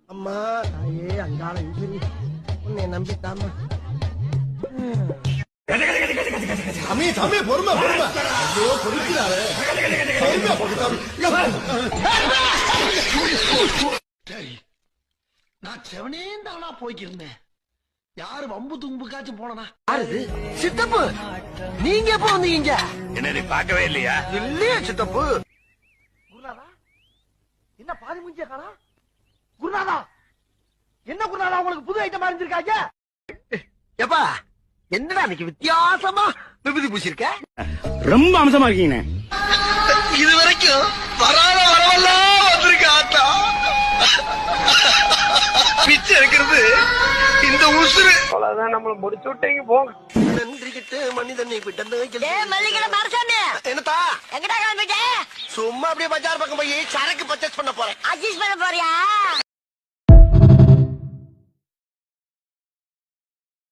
அம்மா தாயே அங்காள ஈஸ்வரி உன்னை நம்பித்தாமா. சாமி சாமி பொறுமை பொறுமை ஐயோ பொறுக்கிறாரு சரி நான் செவனே தானா போய்க்கிருந்தேன். யாரு வம்பு தும்புக்காச்சும் போனா யாரு சித்தப்பு? நீங்க எப்ப வந்தீங்க? என்ன நீ பார்க்கவே இல்லையா? இல்லையா சித்தப்பு? குருநாதா என்ன பாதி மூஞ்சிய காணா? குருநாதா என்ன குருநாதா உங்களுக்கு புது ஐட்டம் அறிஞ்சிருக்காங்க? எப்பா என்னடா இன்னைக்கு வித்தியாசமா விபூதி பூசிருக்க? ரொம்ப அம்சமா இருக்கீங்க. இது வரைக்கும் வராத வரவெல்லாம் வந்திருக்க ஆத்தா. பிச்சை இருக்கிறது இந்த உசுறு. அவ்வளவுதான் நம்மள முடிச்சு விட்டீங்க போங்க. நன்றி கிட்ட மனிதனை விட்டது. என்னத்தா எங்கடா கிளம்பிட்ட? சும்மா அப்படியே பஜார் பக்கம் போய் சரக்கு பர்ச்சேஸ் பண்ண போறேன். அட்ஜஸ்ட் பண்ண போறியா?